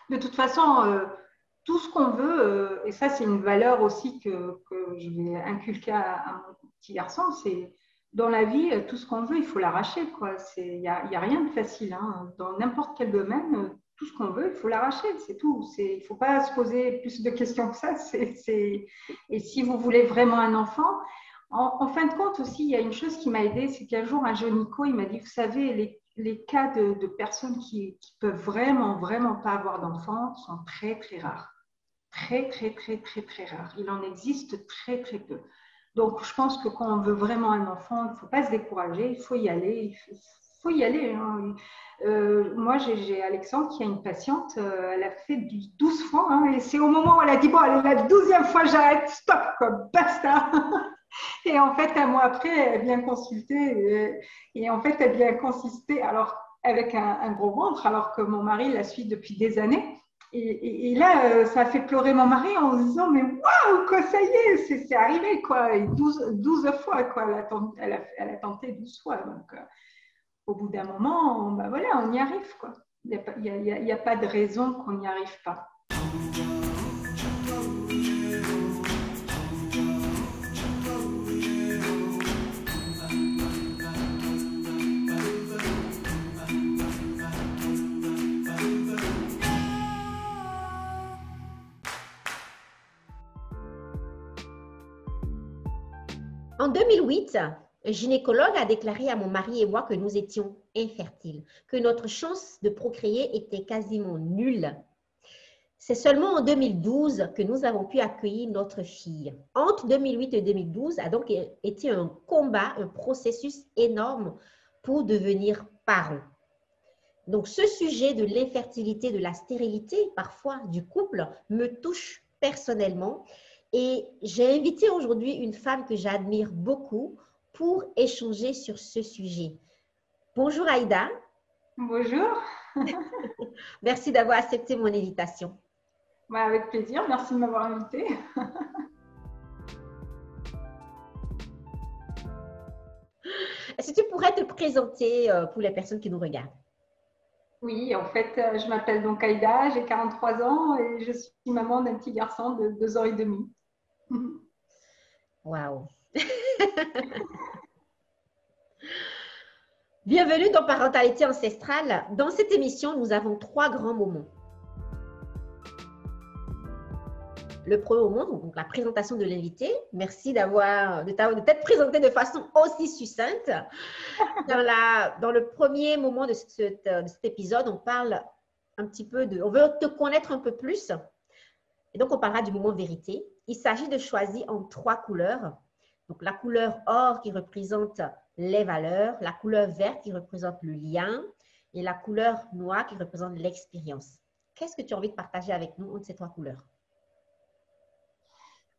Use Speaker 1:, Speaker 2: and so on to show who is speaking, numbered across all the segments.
Speaker 1: De toute façon, tout ce qu'on veut, et ça c'est une valeur aussi que je vais inculquer à mon petit garçon, c'est dans la vie, tout ce qu'on veut, il faut l'arracher. Il n'y a rien de facile. Hein. Dans n'importe quel domaine, tout ce qu'on veut, il faut l'arracher, c'est tout. Il ne faut pas se poser plus de questions que ça. Et si vous voulez vraiment un enfant, en fin de compte aussi, il y a une chose qui m'a aidée, c'est qu'un jour, un jeune Nico, il m'a dit, vous savez, les cas de personnes qui peuvent vraiment, vraiment pas avoir d'enfants sont très, très rares. Très, très, très, très, très rares. Il en existe très, très peu. Donc, je pense que quand on veut vraiment un enfant, il ne faut pas se décourager, il faut y aller. Il faut y aller. Hein. Moi, j'ai Alexandre qui a une patiente, elle a fait 12 fois, hein, et c'est au moment où elle a dit, bon, allez, la 12e fois, j'arrête, stop, quoi, basta. Et en fait, un mois après, elle vient consulter et en fait, elle vient consister alors, avec un gros ventre, alors que mon mari la suit depuis des années. Et là, ça a fait pleurer mon mari en se disant, mais waouh, quoi, ça y est, c'est arrivé, quoi. Et 12 fois, quoi. Elle a tenté 12 fois. Donc, au bout d'un moment, ben voilà, on y arrive, quoi. Il n'y a pas de raison qu'on n'y arrive pas.
Speaker 2: En 2008, un gynécologue a déclaré à mon mari et moi que nous étions infertiles, que notre chance de procréer était quasiment nulle. C'est seulement en 2012 que nous avons pu accueillir notre fille. Entre 2008 et 2012 a donc été un combat, un processus énorme pour devenir parent. Donc, ce sujet de l'infertilité, de la stérilité, parfois du couple, me touche personnellement. Et j'ai invité aujourd'hui une femme que j'admire beaucoup pour échanger sur ce sujet. Bonjour Aïda.
Speaker 1: Bonjour.
Speaker 2: Merci d'avoir accepté mon invitation.
Speaker 1: Avec plaisir, merci de m'avoir invité.
Speaker 2: Est-ce que tu pourrais te présenter pour les personnes qui nous regardent?
Speaker 1: Oui, en fait, je m'appelle donc Aïda, j'ai 43 ans et je suis maman d'un petit garçon de 2 ans et demi.
Speaker 2: Waouh! Bienvenue dans Parentalité ancestrale. Dans cette émission, nous avons 3 grands moments. Le premier moment, donc la présentation de l'invité. Merci de t'être présenté de façon aussi succincte. Dans le premier moment de cet épisode, on parle un petit peu on veut te connaître un peu plus. Et donc, on parlera du moment vérité. Il s'agit de choisir en 3 couleurs. Donc, la couleur or qui représente les valeurs, la couleur verte qui représente le lien et la couleur noire qui représente l'expérience. Qu'est-ce que tu as envie de partager avec nous entre ces 3 couleurs?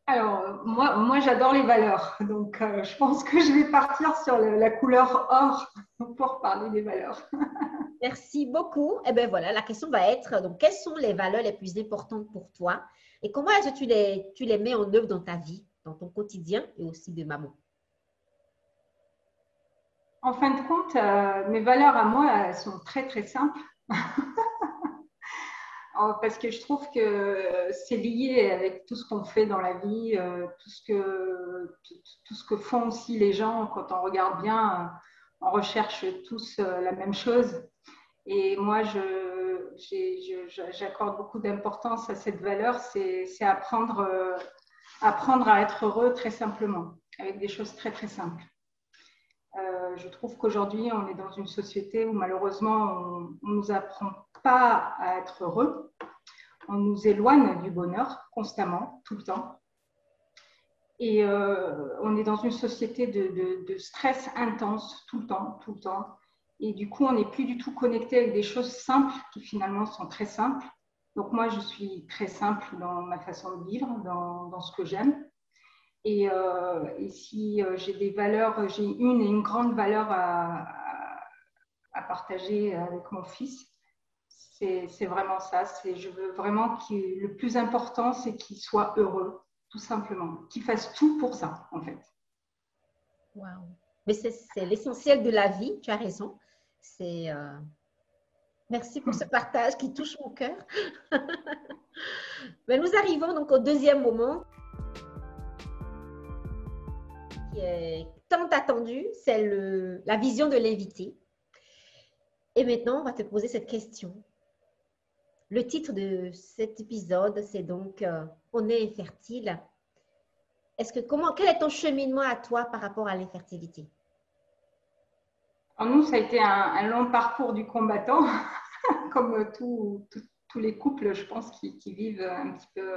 Speaker 1: Alors, moi j'adore les valeurs, donc je pense que je vais partir sur la couleur or pour parler des valeurs.
Speaker 2: Merci beaucoup. Eh bien voilà, la question va être, donc, quelles sont les valeurs les plus importantes pour toi et comment est-ce que tu les mets en œuvre dans ta vie, dans ton quotidien et aussi de maman?
Speaker 1: En fin de compte, mes valeurs à moi, elles sont très très simples. Parce que je trouve que c'est lié avec tout ce qu'on fait dans la vie, tout ce que font aussi les gens. Quand on regarde bien, on recherche tous la même chose. Et moi, j'accorde beaucoup d'importance à cette valeur, c'est apprendre à être heureux très simplement, avec des choses très très simples. Je trouve qu'aujourd'hui, on est dans une société où malheureusement, on ne nous apprend pas à être heureux. On nous éloigne du bonheur constamment, tout le temps. Et on est dans une société de stress intense, tout le temps, tout le temps. Et du coup, on n'est plus du tout connecté avec des choses simples qui finalement sont très simples. Donc moi, je suis très simple dans ma façon de vivre, dans ce que j'aime. Et si j'ai des valeurs, j'ai une grande valeur à partager avec mon fils. C'est vraiment ça. Je veux vraiment que le plus important, c'est qu'il soit heureux, tout simplement. Qu'il fasse tout pour ça, en fait.
Speaker 2: Wow. Mais c'est l'essentiel de la vie, tu as raison. Merci pour ce partage qui touche mon cœur. Mais nous arrivons donc au deuxième moment qui est tant attendu, c'est la vision de l'invité. Et maintenant, on va te poser cette question. Le titre de cet épisode, c'est donc On est infertile. Quel est ton cheminement à toi par rapport à l'infertilité?
Speaker 1: Alors nous, ça a été un long parcours du combattant, comme tous les couples, je pense, qui vivent un petit peu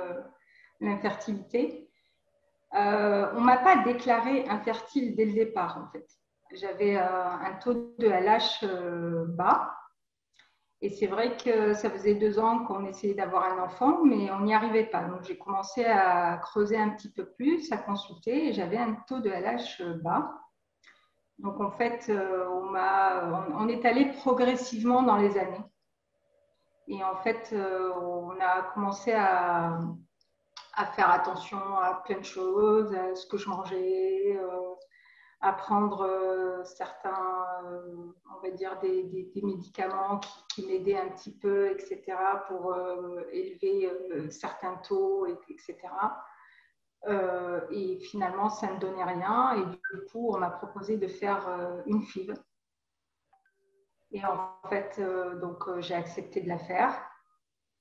Speaker 1: l'infertilité. On ne m'a pas déclarée infertile dès le départ, en fait. J'avais un taux de LH bas. Et c'est vrai que ça faisait 2 ans qu'on essayait d'avoir un enfant, mais on n'y arrivait pas. Donc, j'ai commencé à creuser un petit peu plus, à consulter, et j'avais un taux de LH bas. Donc, en fait, on est allé progressivement dans les années. Et en fait, on a commencé à faire attention à plein de choses, à ce que je mangeais, à prendre certains, on va dire, des médicaments qui m'aidaient un petit peu, etc., pour élever certains taux, etc. Et finalement, ça ne donnait rien. Et du coup, on m'a proposé de faire une FIV. Et en fait, j'ai accepté de la faire.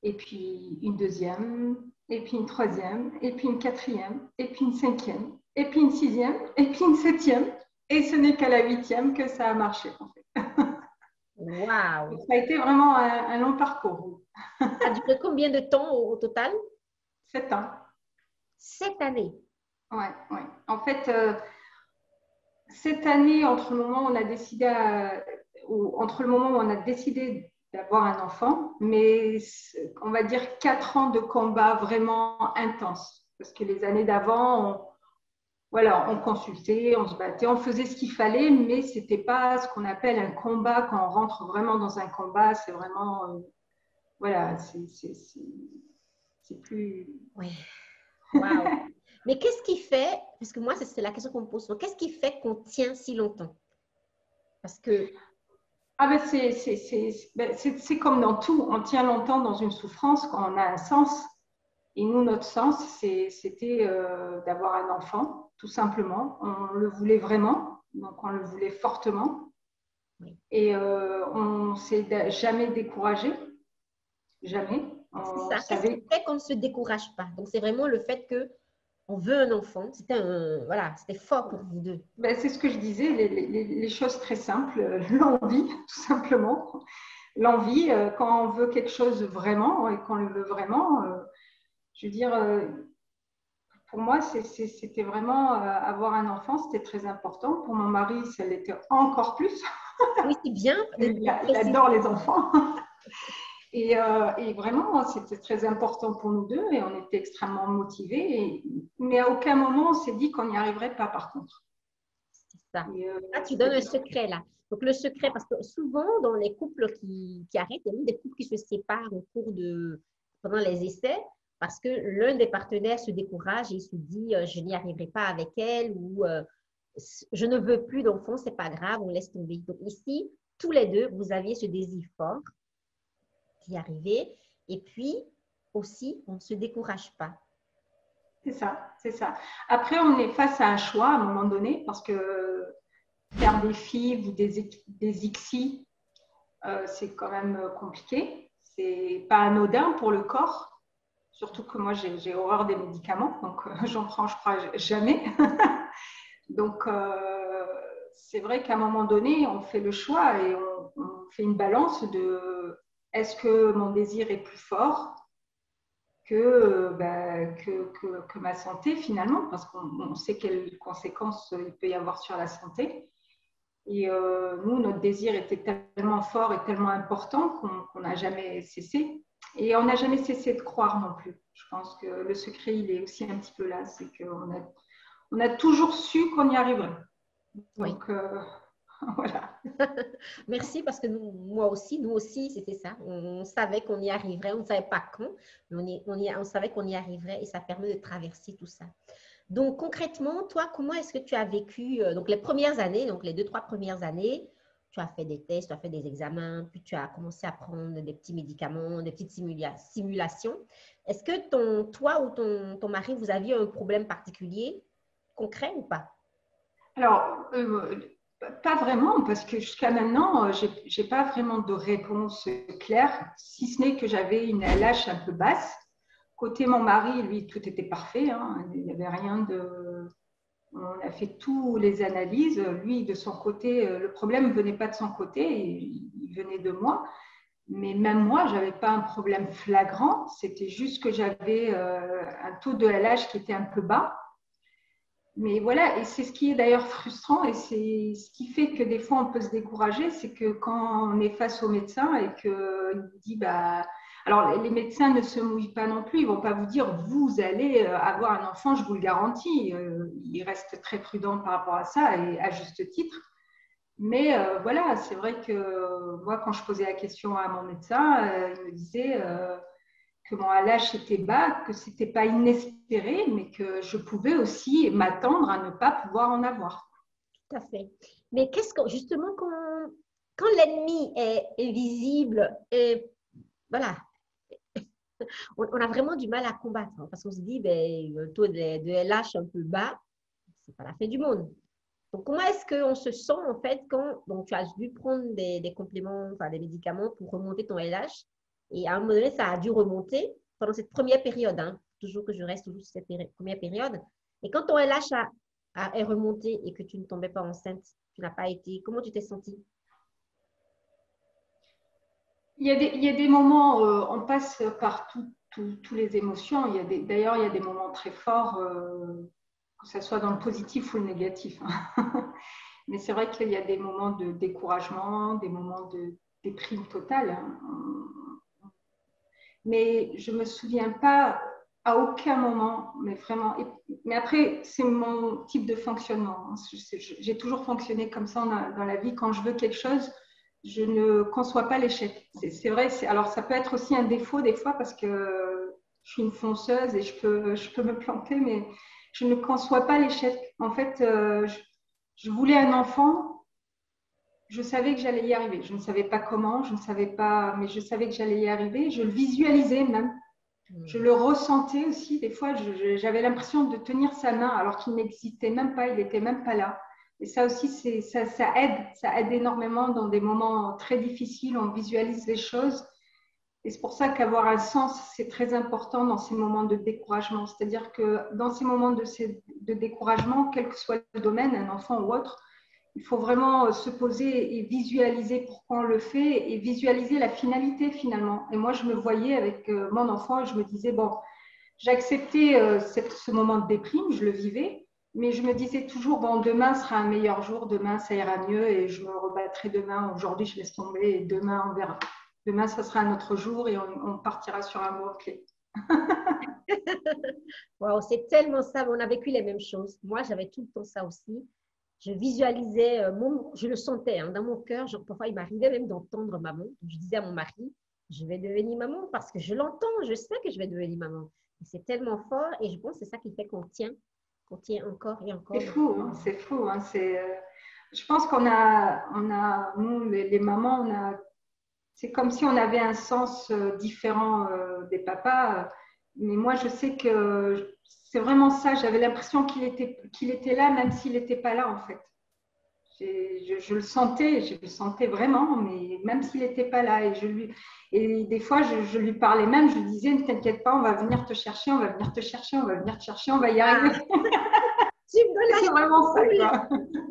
Speaker 1: Et puis une deuxième, et puis une troisième, et puis une quatrième, et puis une cinquième, et puis une sixième, et puis une septième. Et ce n'est qu'à la 8e que ça a marché, en fait.
Speaker 2: Waouh!
Speaker 1: Ça a été vraiment un long parcours.
Speaker 2: Ça a duré combien de temps au total?
Speaker 1: 7 ans.
Speaker 2: 7 années.
Speaker 1: Ouais, ouais. En fait, cette année, entre le moment où on a décidé d'avoir un enfant, mais on va dire 4 ans de combat vraiment intense. Parce que les années d'avant, on consultait, on se battait, on faisait ce qu'il fallait, mais ce n'était pas ce qu'on appelle un combat. Quand on rentre vraiment dans un combat, c'est vraiment, c'est plus…
Speaker 2: Oui. Waouh! Mais qu'est-ce qui fait, parce que moi, c'est la question qu'on me pose souvent, qu'est-ce qui fait qu'on tient si longtemps? Parce que…
Speaker 1: Ah ben c'est comme dans tout, on tient longtemps dans une souffrance quand on a un sens. Et nous, notre sens, c'était d'avoir un enfant, tout simplement. On le voulait vraiment, donc on le voulait fortement.
Speaker 2: Oui.
Speaker 1: Et on ne s'est jamais découragé, jamais.
Speaker 2: C'est ça. Qu'est-ce qui fait qu'on ne se décourage pas? Donc, c'est vraiment le fait que on veut un enfant. C'était fort pour vous deux.
Speaker 1: Ben, c'est ce que je disais, les choses très simples, l'envie, tout simplement. L'envie, quand on veut quelque chose vraiment et qu'on le veut vraiment, je veux dire, pour moi, c'était vraiment avoir un enfant, c'était très important. Pour mon mari, ça l'était encore plus.
Speaker 2: Oui, c'est bien.
Speaker 1: Il adore les enfants. Et vraiment, c'était très important pour nous deux et on était extrêmement motivés. Mais à aucun moment, on s'est dit qu'on n'y arriverait pas, par contre.
Speaker 2: C'est ça. Là, tu donnes un secret, là. Donc, le secret, parce que souvent, dans les couples qui arrêtent, il y a même des couples qui se séparent pendant les essais, parce que l'un des partenaires se décourage et il se dit je n'y arriverai pas avec elle ou je ne veux plus d'enfant, c'est pas grave, on laisse tomber. Donc ici, tous les deux, vous aviez ce désir fort d'y arriver et puis aussi, on ne se décourage pas.
Speaker 1: C'est ça, c'est ça. Après, on est face à un choix à un moment donné parce que faire des FIV ou des ICSI, c'est quand même compliqué. C'est pas anodin pour le corps. Surtout que moi, j'ai horreur des médicaments, donc j'en prends, je crois, jamais. Donc, c'est vrai qu'à un moment donné, on fait le choix et on fait une balance de est-ce que mon désir est plus fort que ma santé finalement, parce qu'on sait quelles conséquences il peut y avoir sur la santé. Et nous, notre désir était tellement fort et tellement important qu'on n'a jamais cessé. Et on n'a jamais cessé de croire non plus. Je pense que le secret, il est aussi un petit peu là. C'est qu'on a toujours su qu'on y arriverait. Donc,
Speaker 2: oui.
Speaker 1: Voilà.
Speaker 2: Merci parce que nous aussi, c'était ça. On savait qu'on y arriverait. On ne savait pas quand, mais on savait qu'on y arriverait et ça permet de traverser tout ça. Donc, concrètement, toi, comment est-ce que tu as vécu donc les premières années, donc les 2-3 premières années, tu as fait des tests, tu as fait des examens, puis tu as commencé à prendre des petits médicaments, des petites simulations. Est-ce que toi ou ton mari, vous aviez un problème particulier, concret ou pas?
Speaker 1: Alors, pas vraiment, parce que jusqu'à maintenant, j'ai pas vraiment de réponse claire, si ce n'est que j'avais une LH un peu basse. Côté mon mari, lui, tout était parfait, hein, il n'y avait rien de. On a fait toutes les analyses. Lui, de son côté, le problème ne venait pas de son côté, il venait de moi. Mais même moi, je n'avais pas un problème flagrant. C'était juste que j'avais un taux de LH qui était un peu bas. Mais voilà, et c'est ce qui est d'ailleurs frustrant et c'est ce qui fait que des fois on peut se décourager, c'est que quand on est face au médecin et qu'il dit, bah, alors les médecins ne se mouillent pas non plus, ils ne vont pas vous dire, vous allez avoir un enfant, je vous le garantis. Ils restent très prudents par rapport à ça et à juste titre. Mais voilà, c'est vrai que moi, quand je posais la question à mon médecin, il me disait que mon ALH était bas, que ce n'était pas inespéré, mais que je pouvais aussi m'attendre à ne pas pouvoir en avoir.
Speaker 2: Tout à fait. Mais qu'est-ce que, justement, quand l'ennemi est visible, et voilà, on a vraiment du mal à combattre, hein, parce qu'on se dit, ben, le taux de LH un peu bas, c'est pas la fin du monde. Donc, comment est-ce qu'on se sent, en fait, quand donc, tu as dû prendre des compléments, enfin des médicaments pour remonter ton LH, et à un moment donné, ça a dû remonter pendant cette première période, hein, toujours que je reste toujours sur cette première période. Et quand ton LH est remonté et que tu ne tombais pas enceinte, tu n'as pas été, comment tu t'es sentie?
Speaker 1: Il y a des moments, on passe par tous les émotions. D'ailleurs, il y a des moments très forts, que ce soit dans le positif ou le négatif, hein. Mais c'est vrai qu'il y a des moments de découragement, des moments de déprime totale, hein. Mais je ne me souviens pas à aucun moment, mais vraiment. Mais après, c'est mon type de fonctionnement, hein. J'ai toujours fonctionné comme ça dans la vie. Quand je veux quelque chose, je ne conçois pas l'échec. C'est vrai. Alors, ça peut être aussi un défaut des fois parce que je suis une fonceuse et je peux me planter, mais je ne conçois pas l'échec. En fait, je voulais un enfant. Je savais que j'allais y arriver. Je ne savais pas comment, je ne savais pas, mais je savais que j'allais y arriver. Je le visualisais même. Je le ressentais aussi. Des fois, j'avais l'impression de tenir sa main alors qu'il n'existait même pas, il n'était même pas là. Et ça aussi, ça aide énormément dans des moments très difficiles. On visualise les choses. Et c'est pour ça qu'avoir un sens, c'est très important dans ces moments de découragement. C'est-à-dire que dans ces moments de découragement, quel que soit le domaine, un enfant ou autre, il faut vraiment se poser et visualiser pourquoi on le fait et visualiser la finalité finalement. Et moi, je me voyais avec mon enfant et je me disais, bon, j'acceptais ce moment de déprime, je le vivais, mais je me disais toujours, bon, demain sera un meilleur jour, demain ça ira mieux et je me rebattrai demain. Aujourd'hui, je laisse tomber et demain, on verra. Demain, ça sera un autre jour et on partira sur un mot clé.
Speaker 2: Wow, c'est tellement ça, on a vécu les mêmes choses. Moi, j'avais tout le temps ça aussi. Je visualisais, je le sentais hein, dans mon cœur. Parfois, il m'arrivait même d'entendre maman. Je disais à mon mari, je vais devenir maman parce que je l'entends, je sais que je vais devenir maman. C'est tellement fort et je pense que c'est ça qui fait qu'on tient encore et encore.
Speaker 1: C'est fou, hein, c'est fou. Hein, je pense nous, les mamans, c'est comme si on avait un sens différent des papas. Mais moi, je sais que c'est vraiment ça. J'avais l'impression qu'il était là, même s'il n'était pas là, en fait. Je je le sentais vraiment, mais même s'il n'était pas là. Et des fois, je lui parlais même, je lui disais, ne t'inquiète pas, on va venir te chercher, on va venir te chercher, on va venir te chercher, on va y arriver.
Speaker 2: Tu me
Speaker 1: C'est vraiment ça, quoi.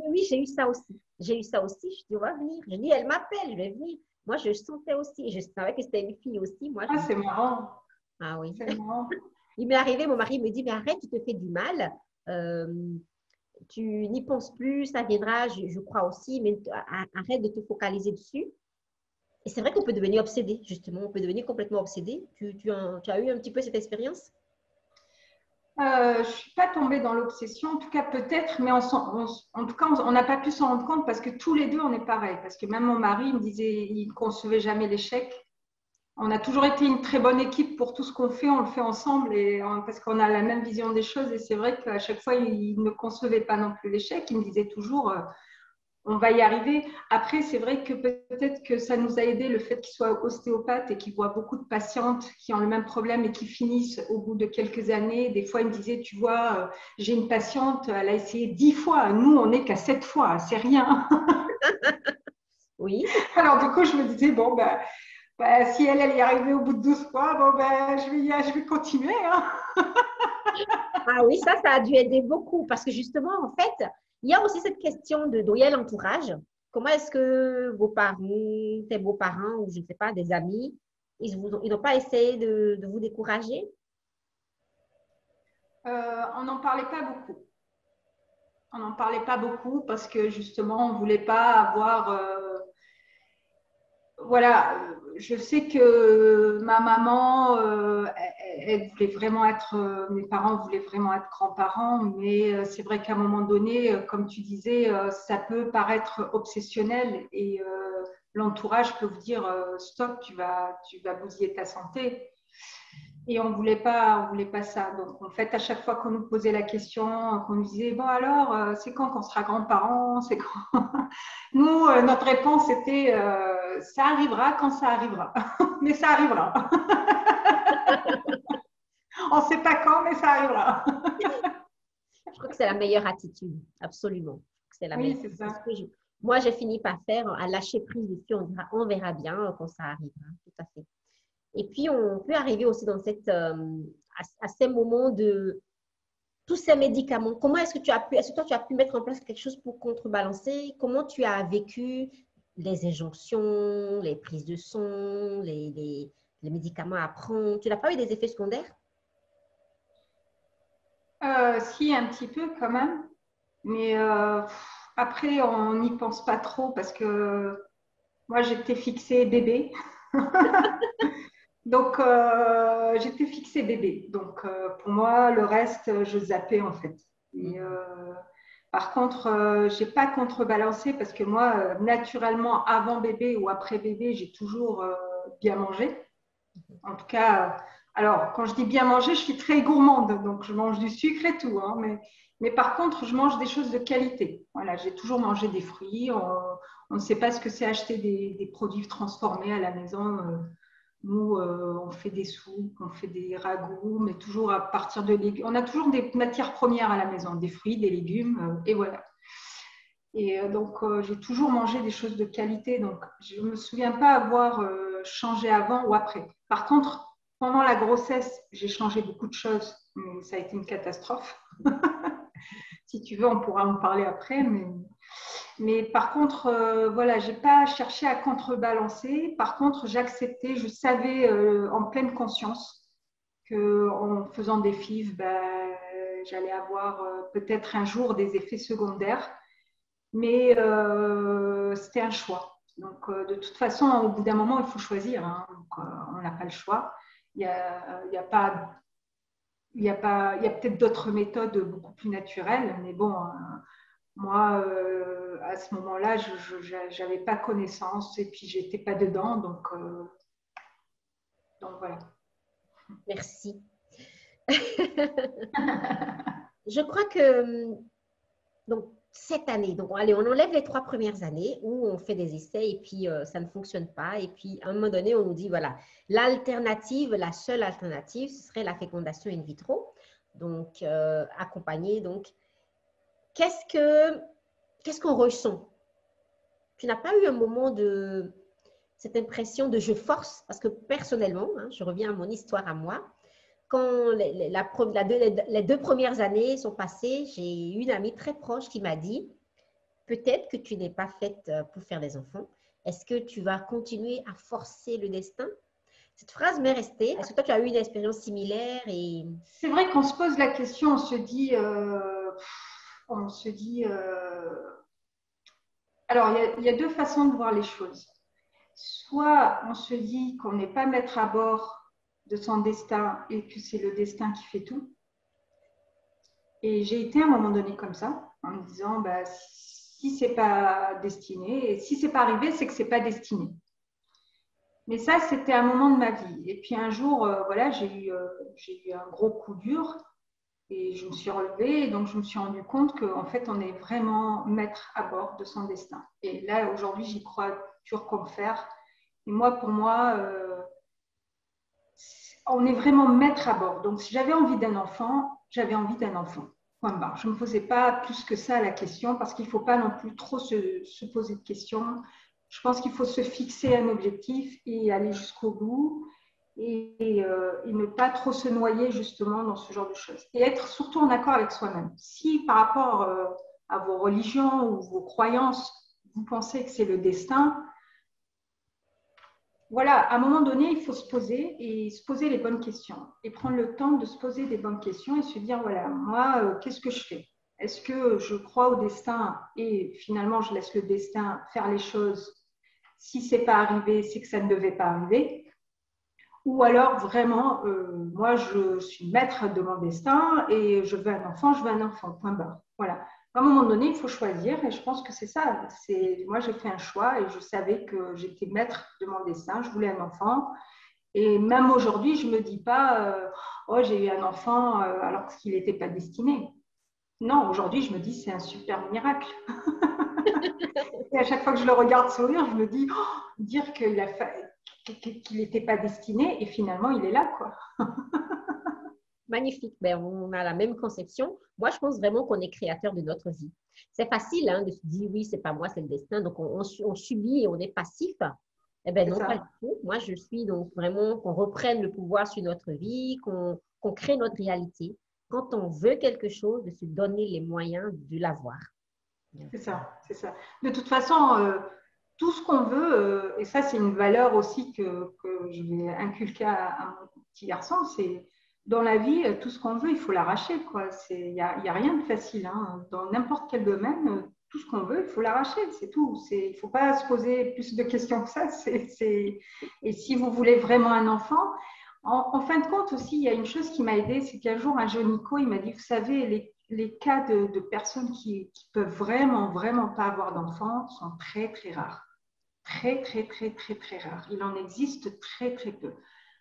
Speaker 2: Oui, j'ai eu ça aussi. J'ai eu ça aussi. Je dis, on va venir. Je dis, elle m'appelle, je vais venir. Moi, je sentais aussi. Je savais que c'était une fille aussi. Moi,
Speaker 1: Ah, c'est marrant.
Speaker 2: Ah oui.
Speaker 1: C'est marrant.
Speaker 2: Il m'est arrivé, mon mari me dit, mais arrête, tu te fais du mal. Euh, tu n'y penses plus, ça viendra, je crois aussi, mais arrête de te focaliser dessus. Et c'est vrai qu'on peut devenir obsédé, justement. On peut devenir complètement obsédé. Tu as eu un petit peu cette expérience?
Speaker 1: Je ne suis pas tombée dans l'obsession, en tout cas peut-être, mais en tout cas, on n'a pas pu s'en rendre compte parce que tous les deux, on est pareil. Parce que même mon mari me disait, il ne concevait jamais l'échec. On a toujours été une très bonne équipe pour tout ce qu'on fait, on le fait ensemble parce qu'on a la même vision des choses. Et c'est vrai qu'à chaque fois, il ne concevait pas non plus l'échec. Il me disait toujours, on va y arriver. Après, c'est vrai que peut-être que ça nous a aidé le fait qu'il soit ostéopathe et qu'il voit beaucoup de patientes qui ont le même problème et qui finissent au bout de quelques années. Des fois, il me disait, tu vois, j'ai une patiente, elle a essayé 10 fois. Nous, on n'est qu'à 7 fois, c'est rien.
Speaker 2: Oui.
Speaker 1: Alors, du coup, je me disais, bon, si elle y est arrivée au bout de 12 fois, bon, je vais continuer. Hein.
Speaker 2: Ah oui, ça a dû aider beaucoup parce que justement, en fait, il y a aussi cette question de il y a l'entourage. Comment est-ce que vos parents, tes beaux-parents ou je ne sais pas, des amis, ils n'ont pas essayé de vous décourager?
Speaker 1: On n'en parlait pas beaucoup. On n'en parlait pas beaucoup parce que justement, on ne voulait pas avoir voilà, je sais que ma maman, elle voulait vraiment être, mes parents voulaient vraiment être grands-parents, mais c'est vrai qu'à un moment donné, comme tu disais, ça peut paraître obsessionnel et l'entourage peut vous dire stop, tu vas bousiller ta santé. Et on voulait pas ça. Donc, en fait, à chaque fois qu'on nous posait la question, qu'on nous disait, bon alors, c'est quand qu'on sera grands-parents, c'est quand nous, notre réponse était, ça arrivera quand ça arrivera. Mais ça arrivera. On ne sait pas quand, mais ça arrivera.
Speaker 2: Je crois que c'est la meilleure attitude, absolument. C'est la meilleure
Speaker 1: Oui, c'est
Speaker 2: attitude.
Speaker 1: ça.
Speaker 2: Moi, j'ai fini par faire, à lâcher prise dessus, on verra bien quand ça arrivera, tout à fait. Et puis, on peut arriver aussi dans à ces moments de tous ces médicaments. Comment est-ce que est-ce que toi, tu as pu mettre en place quelque chose pour contrebalancer? Comment tu as vécu les injonctions, les prises de sang, les médicaments à prendre? Tu n'as pas eu des effets secondaires?
Speaker 1: Si, un petit peu quand même. Mais après, on n'y pense pas trop parce que moi, j'étais fixée bébé. Donc, j'étais fixée bébé. Donc, pour moi, le reste, je zappais en fait. Et, par contre, je n'ai pas contrebalancé parce que moi, naturellement, avant bébé ou après bébé, j'ai toujours bien mangé. En tout cas, alors, quand je dis bien manger, je suis très gourmande. Donc, je mange du sucre et tout. Hein, mais par contre, je mange des choses de qualité. Voilà, j'ai toujours mangé des fruits. On ne sait pas ce que c'est acheter des produits transformés à la maison. Nous, on fait des soupes, on fait des ragoûts, mais toujours à partir de légumes. On a toujours des matières premières à la maison, des fruits, des légumes, et voilà. Et donc, j'ai toujours mangé des choses de qualité. Donc, je ne me souviens pas avoir changé avant ou après. Par contre, pendant la grossesse, j'ai changé beaucoup de choses, mais ça a été une catastrophe. Si tu veux, on pourra en parler après. Mais par contre, voilà, j'ai pas cherché à contrebalancer. Par contre, j'acceptais, je savais en pleine conscience que en faisant des FIV, j'allais avoir peut-être un jour des effets secondaires, mais c'était un choix. Donc, de toute façon, au bout d'un moment, il faut choisir. Hein. Donc, on n'a pas le choix. Il y a pas, il y a peut-être d'autres méthodes beaucoup plus naturelles, mais bon. Moi, à ce moment-là, je n'avais pas connaissance et puis j'étais pas dedans, donc voilà.
Speaker 2: Merci. Je crois que donc, cette année, donc allez, on enlève les 3 premières années où on fait des essais et puis ça ne fonctionne pas. Et puis à un moment donné, on nous dit voilà, l'alternative, la seule alternative, ce serait la fécondation in vitro. Donc, accompagnée. Donc, qu'est-ce qu'on ressent? Tu n'as pas eu un moment de cette impression de je force? Parce que personnellement, hein, je reviens à mon histoire à moi, quand les 2 premières années sont passées, j'ai une amie très proche qui m'a dit, peut-être que tu n'es pas faite pour faire des enfants. Est-ce que tu vas continuer à forcer le destin? Cette phrase m'est restée. Est-ce que toi, tu as eu une expérience similaire et...
Speaker 1: C'est vrai qu'on se pose la question, on se dit. Alors, il y a deux façons de voir les choses. Soit on se dit qu'on n'est pas maître à bord de son destin et que c'est le destin qui fait tout. Et j'ai été à un moment donné comme ça, en me disant, si c'est pas destiné, et si c'est pas arrivé, c'est que c'est pas destiné. Mais ça, c'était un moment de ma vie. Et puis un jour, voilà, j'ai eu un gros coup dur. Et je me suis relevée, et donc je me suis rendu compte qu'en fait, on est vraiment maître à bord de son destin. Et là, aujourd'hui, j'y crois dur comme fer. Et moi, pour moi, on est vraiment maître à bord. Donc, si j'avais envie d'un enfant, j'avais envie d'un enfant. Point barre. Je ne me posais pas plus que ça la question parce qu'il ne faut pas non plus trop se poser de questions. Je pense qu'il faut se fixer un objectif et aller jusqu'au bout et ne pas trop se noyer justement dans ce genre de choses. Et être surtout en accord avec soi-même. Si par rapport à vos religions ou vos croyances, vous pensez que c'est le destin, voilà, à un moment donné, il faut se poser et se poser les bonnes questions et prendre le temps de se poser des bonnes questions et se dire, voilà, moi, qu'est-ce que je fais? Est-ce que je crois au destin et finalement, je laisse le destin faire les choses? Si ce n'est pas arrivé, c'est que ça ne devait pas arriver. Ou alors, vraiment, moi, je suis maître de mon destin et je veux un enfant, je veux un enfant, point barre. Voilà. À un moment donné, il faut choisir et je pense que c'est ça. Moi, j'ai fait un choix et je savais que j'étais maître de mon destin. Je voulais un enfant. Et même aujourd'hui, je ne me dis pas oh, j'ai eu un enfant alors qu'il n'était pas destiné. Non, aujourd'hui, je me dis c'est un super miracle. Et à chaque fois que je le regarde sourire, je me dis oh, dire qu'il n'était pas destiné et finalement, il est là, quoi.
Speaker 2: Magnifique. Ben, on a la même conception. Moi, je pense vraiment qu'on est créateur de notre vie. C'est facile hein, de se dire oui, c'est pas moi, c'est le destin. Donc, on subit et on est passif. Eh bien,
Speaker 1: C'est
Speaker 2: non, pas du
Speaker 1: ça.
Speaker 2: tout. Moi, je suis donc vraiment qu'on reprenne le pouvoir sur notre vie, qu'on crée notre réalité. Quand on veut quelque chose, de se donner les moyens de l'avoir.
Speaker 1: C'est ça, c'est ça. De toute façon, tout ce qu'on veut, et ça c'est une valeur aussi que je vais inculquer à mon petit garçon, c'est dans la vie, tout ce qu'on veut, il faut l'arracher, quoi. Il y a rien de facile, hein. Dans n'importe quel domaine, tout ce qu'on veut, il faut l'arracher, c'est tout. Il ne faut pas se poser plus de questions que ça. Et si vous voulez vraiment un enfant, en fin de compte aussi, il y a une chose qui m'a aidée, c'est qu'un jour, un jeune Nico, il m'a dit, vous savez, les cas de personnes qui peuvent vraiment, vraiment pas avoir d'enfants sont très, très rares. Très, très, très, très, très rares. Il en existe très, très peu.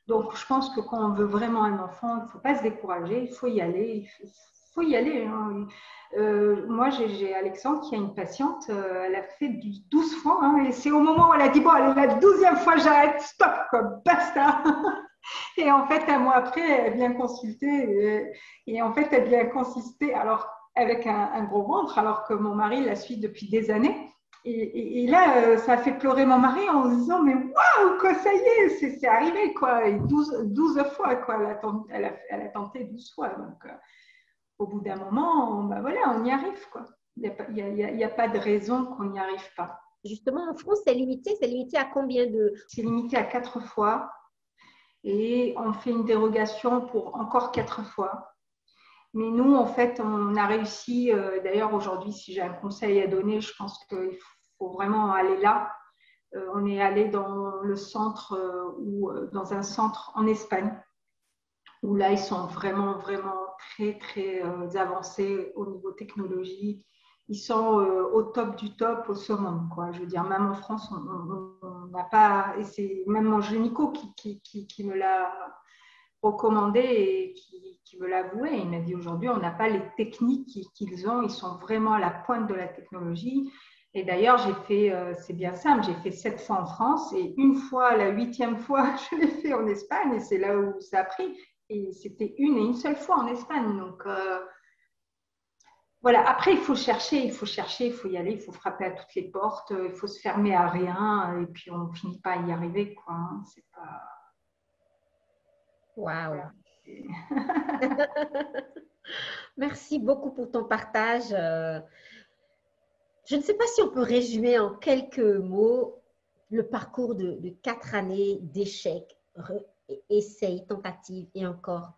Speaker 1: Donc, je pense que quand on veut vraiment un enfant, il ne faut pas se décourager, il faut y aller. Il faut y aller. Hein. Moi, j'ai Alexandre qui a une patiente, elle a fait 12 fois, hein, et c'est au moment où elle a dit, bon, allez, la 12e fois, j'arrête, stop, quoi, basta. Et en fait, un mois après, elle vient consulter et en fait, elle vient consister alors, avec un gros ventre, alors que mon mari la suit depuis des années. Et là, ça a fait pleurer mon mari en se disant, mais waouh, quoi, ça y est, c'est arrivé, quoi. Et 12 fois, quoi. Elle a tenté 12 fois. Donc, au bout d'un moment, ben voilà, on y arrive, quoi. Il n'y a pas de raison qu'on n'y arrive pas.
Speaker 2: Justement, en France, c'est limité. C'est limité à combien de…
Speaker 1: C'est limité à 4 fois et on fait une dérogation pour encore 4 fois. Mais nous, en fait, on a réussi, d'ailleurs aujourd'hui, si j'ai un conseil à donner, je pense qu'il faut vraiment aller là. On est allé dans le centre ou dans un centre en Espagne, où là, ils sont vraiment, vraiment très, très avancés au niveau technologie. Ils sont au top du top, au summum, quoi. Je veux dire, même en France, on n'a pas, et c'est même mon génico qui me l'a recommandé et qui me l'a avoué. Il m'a dit aujourd'hui, on n'a pas les techniques qu'ils ont. Ils sont vraiment à la pointe de la technologie. Et d'ailleurs, j'ai fait, c'est bien simple, j'ai fait 7 fois en France et une fois, la 8e fois, je l'ai fait en Espagne et c'est là où ça a pris. Et c'était une seule fois en Espagne. Donc, voilà. Après, il faut chercher, il faut y aller, il faut frapper à toutes les portes, il faut se fermer à rien et puis on finit pas à y arriver, quoi. C'est pas…
Speaker 2: Waouh!
Speaker 1: Voilà.
Speaker 2: Merci beaucoup pour ton partage. Je ne sais pas si on peut résumer en quelques mots le parcours de 4 années d'échecs, essais, tentatives et encore.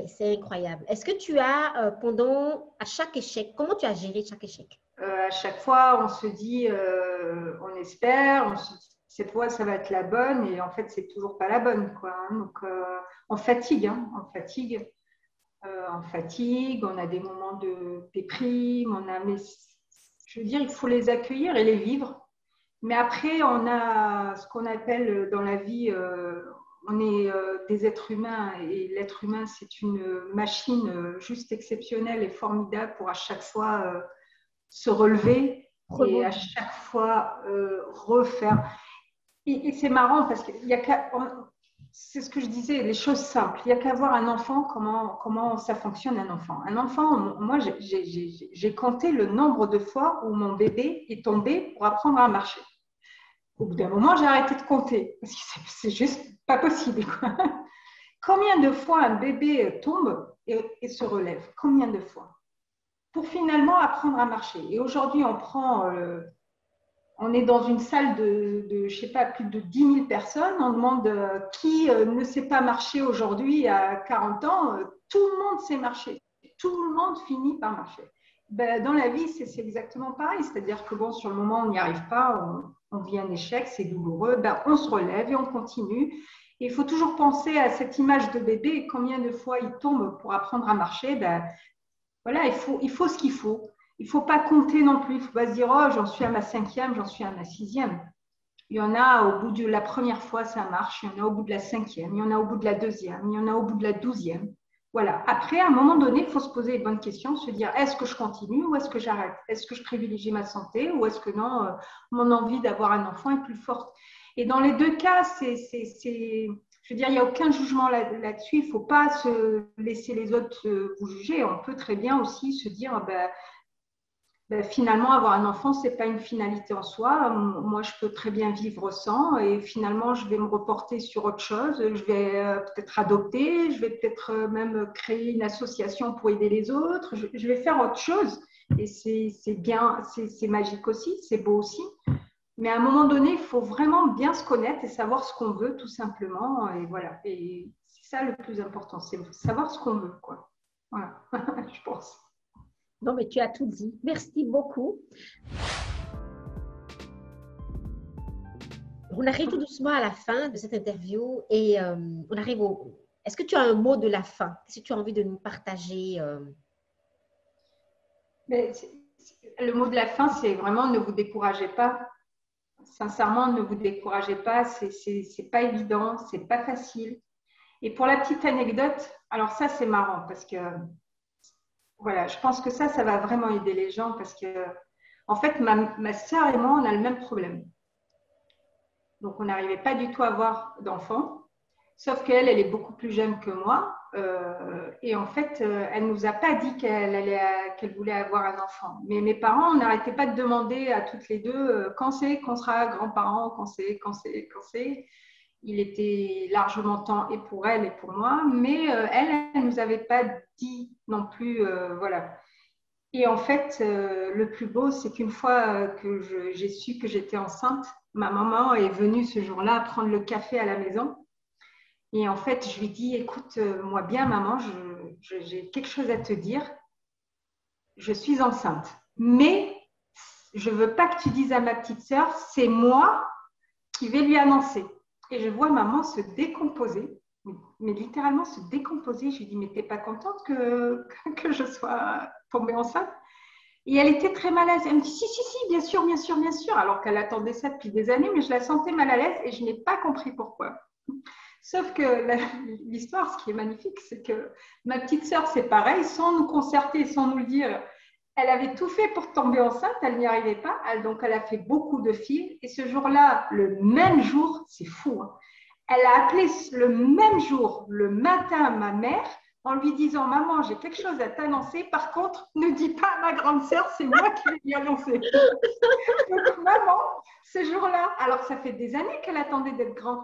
Speaker 2: C'est incroyable. Est-ce que tu as, à chaque échec, comment tu as géré chaque échec?
Speaker 1: À chaque fois, on se dit, on espère, on se dit, cette fois, ça va être la bonne, et en fait, c'est toujours pas la bonne, quoi. Hein. Donc, on fatigue, hein, on fatigue, on a des moments de déprime, mais je veux dire, il faut les accueillir et les vivre. Mais après, on a ce qu'on appelle dans la vie, on est des êtres humains et l'être humain, c'est une machine juste exceptionnelle et formidable pour à chaque fois se relever et à chaque fois refaire. Et c'est marrant parce que c'est ce que je disais, les choses simples. Il n'y a qu'à voir un enfant, comment ça fonctionne un enfant. Un enfant, moi, j'ai compté le nombre de fois où mon bébé est tombé pour apprendre à marcher. Au bout d'un moment, j'ai arrêté de compter parce que c'est juste pas possible, quoi. Combien de fois un bébé tombe et se relève? Combien de fois? Pour finalement apprendre à marcher. Et aujourd'hui, on est dans une salle de je sais pas, plus de 10 000 personnes. On demande qui ne sait pas marcher aujourd'hui à 40 ans. Tout le monde sait marcher. Tout le monde finit par marcher. Ben, dans la vie, c'est exactement pareil. C'est-à-dire que bon, sur le moment, on n'y arrive pas, on vit un échec, c'est douloureux. Ben, on se relève et on continue. Et il faut toujours penser à cette image de bébé et combien de fois il tombe pour apprendre à marcher. Ben, voilà, il faut ce qu'il faut. Il ne faut pas compter non plus. Il ne faut pas se dire, oh, j'en suis à ma 5e, j'en suis à ma 6e. Il y en a au bout de la première fois, ça marche. Il y en a au bout de la 5e. Il y en a au bout de la 2e. Il y en a au bout de la 12e. Voilà. Après, à un moment donné, il faut se poser les bonnes questions, se dire, est-ce que je continue ou est-ce que j'arrête? Est-ce que je privilégie ma santé ou est-ce que non, mon envie d'avoir un enfant est plus forte? Et dans les deux cas, je veux dire, il n'y a aucun jugement là-dessus. Il ne faut pas se laisser les autres vous juger. On peut très bien aussi se dire, finalement, avoir un enfant, ce n'est pas une finalité en soi. Moi, je peux très bien vivre sans et finalement, je vais me reporter sur autre chose. Je vais peut-être adopter, je vais peut-être même créer une association pour aider les autres. Je vais faire autre chose et c'est bien, c'est magique aussi, c'est beau aussi. Mais à un moment donné, il faut vraiment bien se connaître et savoir ce qu'on veut, tout simplement. Et voilà. Et c'est ça le plus important, c'est savoir ce qu'on veut, quoi. Voilà, je pense.
Speaker 2: Non, mais tu as tout dit. Merci beaucoup. On arrive tout doucement à la fin de cette interview et on arrive au... Est-ce que tu as un mot de la fin? Est-ce que tu as envie de nous partager
Speaker 1: Mais le mot de la fin, c'est vraiment ne vous découragez pas. Sincèrement, ne vous découragez pas. C'est pas évident, c'est pas facile. Et pour la petite anecdote, alors ça, c'est marrant parce que voilà, je pense que ça va vraiment aider les gens parce que, en fait, ma sœur et moi, on a le même problème. Donc, on n'arrivait pas du tout à avoir d'enfants, sauf qu'elle, elle est beaucoup plus jeune que moi. Et en fait, elle ne nous a pas dit qu'elle voulait avoir un enfant. Mais mes parents, on n'arrêtait pas de demander à toutes les deux quand c'est qu'on sera grands-parents, quand c'est. Il était largement temps et pour elle et pour moi, mais elle ne nous avait pas dit non plus, voilà. Et en fait, le plus beau, c'est qu'une fois que j'ai su que j'étais enceinte, ma maman est venue ce jour-là prendre le café à la maison. Et en fait, je lui dis, écoute, moi bien, maman, j'ai quelque chose à te dire. Je suis enceinte. Mais je ne veux pas que tu dises à ma petite sœur, c'est moi qui vais lui annoncer. Et je vois maman se décomposer, mais littéralement se décomposer. Je lui dis, mais t'es pas contente que je sois tombée enceinte? Et elle était très mal à l'aise. Elle me dit, si, bien sûr, bien sûr, bien sûr. Alors qu'elle attendait ça depuis des années, mais je la sentais mal à l'aise et je n'ai pas compris pourquoi. Sauf que l'histoire, ce qui est magnifique, c'est que ma petite sœur, c'est pareil, sans nous concerter, sans nous le dire, elle avait tout fait pour tomber enceinte, elle n'y arrivait pas, donc elle a fait beaucoup de fils. Et ce jour-là, le même jour, c'est fou, hein, elle a appelé le même jour, le matin, ma mère, en lui disant, maman, j'ai quelque chose à t'annoncer, par contre, ne dis pas à ma grande sœur, c'est moi qui vais lui annoncer. Donc maman, ce jour-là, alors ça fait des années qu'elle attendait d'être grande,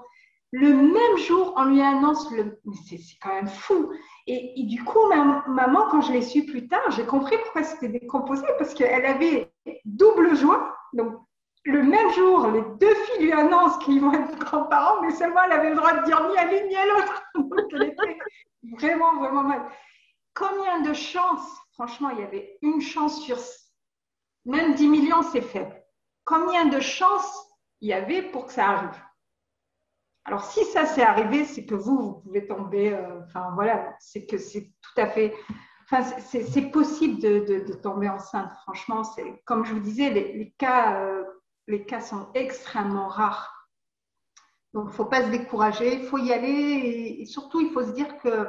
Speaker 1: le même jour, on lui annonce mais c'est quand même fou. Et du coup, maman, quand je l'ai su plus tard, j'ai compris pourquoi c'était décomposé, parce qu'elle avait double joie. Donc, le même jour, les deux filles lui annoncent qu'ils vont être grands-parents, mais seulement elle avait le droit de dire ni à l'une ni à l'autre. Donc, elle était vraiment, vraiment mal. Combien de chances, franchement, il y avait une chance sur même 10 millions, c'est faible. Combien de chances il y avait pour que ça arrive? Alors, si ça s'est arrivé, c'est que vous pouvez tomber, enfin voilà, c'est que c'est tout à fait, enfin, c'est possible de tomber enceinte. Franchement, comme je vous disais, les cas sont extrêmement rares. Donc, il ne faut pas se décourager, il faut y aller et surtout, il faut se dire que,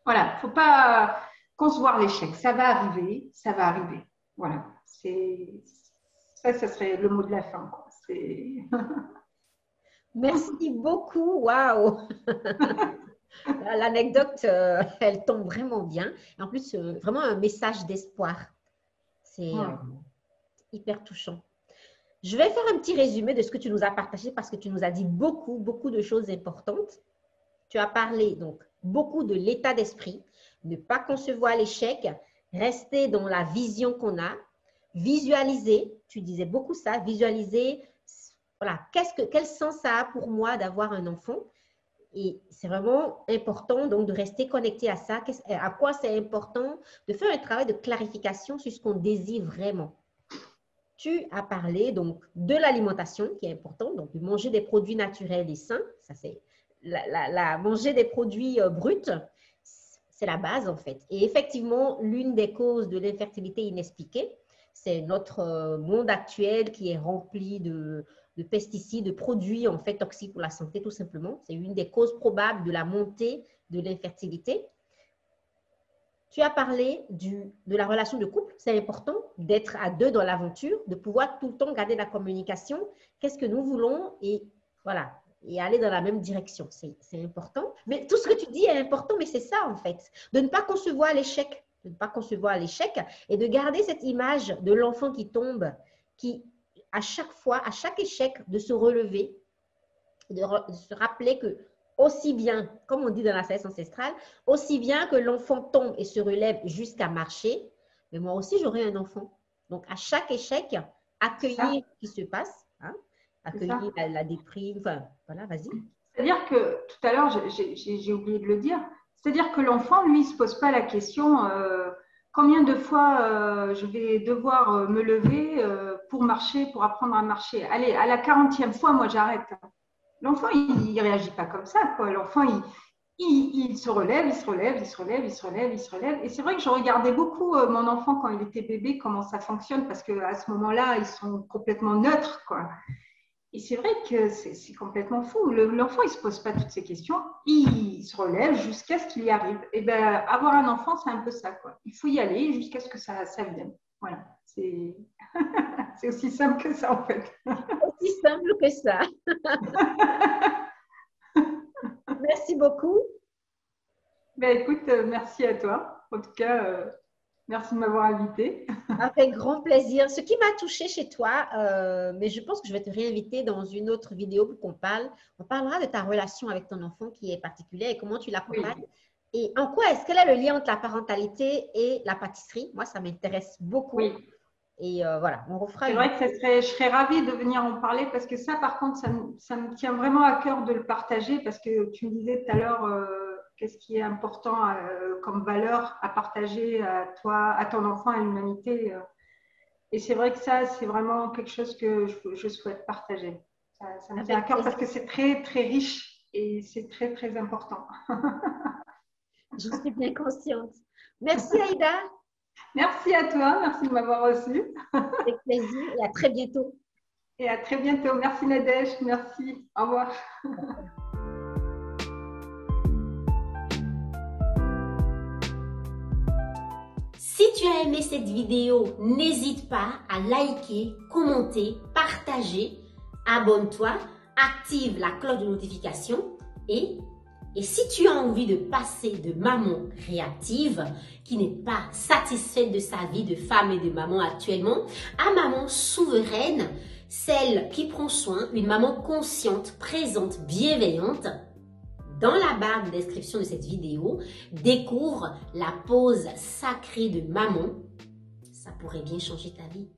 Speaker 1: voilà, il ne faut pas concevoir l'échec. Ça va arriver, ça va arriver. Voilà, ça serait le mot de la fin, quoi.
Speaker 2: Merci beaucoup. Waouh! L'anecdote, elle tombe vraiment bien. Et en plus, vraiment un message d'espoir. C'est hyper touchant. Je vais faire un petit résumé de ce que tu nous as partagé parce que tu nous as dit beaucoup, beaucoup de choses importantes. Tu as parlé donc beaucoup de l'état d'esprit, ne pas concevoir l'échec, rester dans la vision qu'on a, visualiser, tu disais beaucoup ça, visualiser, voilà, quel sens ça a pour moi d'avoir un enfant. Et c'est vraiment important donc de rester connecté à ça, à quoi c'est important, de faire un travail de clarification sur ce qu'on désire vraiment. Tu as parlé donc de l'alimentation qui est importante, donc de manger des produits naturels et sains, ça c'est manger des produits bruts, c'est la base en fait. Et effectivement, l'une des causes de l'infertilité inexpliquée, c'est notre monde actuel qui est rempli de pesticides, de produits en fait toxiques pour la santé tout simplement. C'est une des causes probables de la montée de l'infertilité. Tu as parlé de la relation de couple. C'est important d'être à deux dans l'aventure, de pouvoir tout le temps garder la communication. Qu'est-ce que nous voulons et voilà, et aller dans la même direction. C'est important. Mais tout ce que tu dis est important, mais c'est ça en fait. De ne pas concevoir l'échec, de ne pas concevoir l'échec et de garder cette image de l'enfant qui tombe, qui à chaque fois, à chaque échec, de se relever, de se rappeler que aussi bien, comme on dit dans la sagesse ancestrale, aussi bien que l'enfant tombe et se relève jusqu'à marcher, mais moi aussi j'aurai un enfant. Donc à chaque échec, accueillir ce qui se passe, hein, accueillir la déprime, enfin voilà, vas-y.
Speaker 1: C'est-à-dire que tout à l'heure, j'ai oublié de le dire, c'est-à-dire que l'enfant, lui, ne se pose pas la question combien de fois je vais devoir me lever pour marcher, pour apprendre à marcher. Allez, à la 40e fois, moi j'arrête. L'enfant, il ne réagit pas comme ça, quoi. L'enfant, il se relève, il se relève, il se relève, il se relève, il se relève. Et c'est vrai que je regardais beaucoup mon enfant quand il était bébé, comment ça fonctionne, parce qu'à ce moment-là, ils sont complètement neutres, quoi. Et c'est vrai que c'est complètement fou. L'enfant, il ne se pose pas toutes ces questions. Il se relève jusqu'à ce qu'il y arrive. Et bien, avoir un enfant, c'est un peu ça, quoi. Il faut y aller jusqu'à ce que ça vienne. Voilà. C'est aussi simple que ça, en fait.
Speaker 2: Aussi simple que ça. Merci beaucoup.
Speaker 1: Ben, écoute, merci à toi. En tout cas, merci de m'avoir invitée.
Speaker 2: Avec grand plaisir. Ce qui m'a touchée chez toi, mais je pense que je vais te réinviter dans une autre vidéo pour qu'on parle. On parlera de ta relation avec ton enfant qui est particulière et comment tu l'accompagnes. Oui. Et en quoi est-ce quel est le lien entre la parentalité et la pâtisserie? Moi, ça m'intéresse beaucoup. Oui. Et voilà, on refera.
Speaker 1: C'est vrai que je serais ravie de venir en parler parce que ça, par contre, ça me tient vraiment à cœur de le partager parce que tu me disais tout à l'heure qu'est-ce qui est important comme valeur à partager à toi, à ton enfant, à l'humanité. Et c'est vrai que ça, c'est vraiment quelque chose que je souhaite partager. Ça me tient à cœur parce que c'est très, très riche et c'est très, très important.
Speaker 2: Je suis bien consciente. Merci Aïda.
Speaker 1: Merci à toi, merci de m'avoir reçu.
Speaker 2: Avec plaisir et à très bientôt.
Speaker 1: Et à très bientôt. Merci Nadège, merci. Au revoir.
Speaker 2: Si tu as aimé cette vidéo, n'hésite pas à liker, commenter, partager, abonne-toi, active la cloche de notification et si tu as envie de passer de maman réactive, qui n'est pas satisfaite de sa vie de femme et de maman actuellement, à maman souveraine, celle qui prend soin, une maman consciente, présente, bienveillante, dans la barre de description de cette vidéo, découvre la pause sacrée de maman. Ça pourrait bien changer ta vie.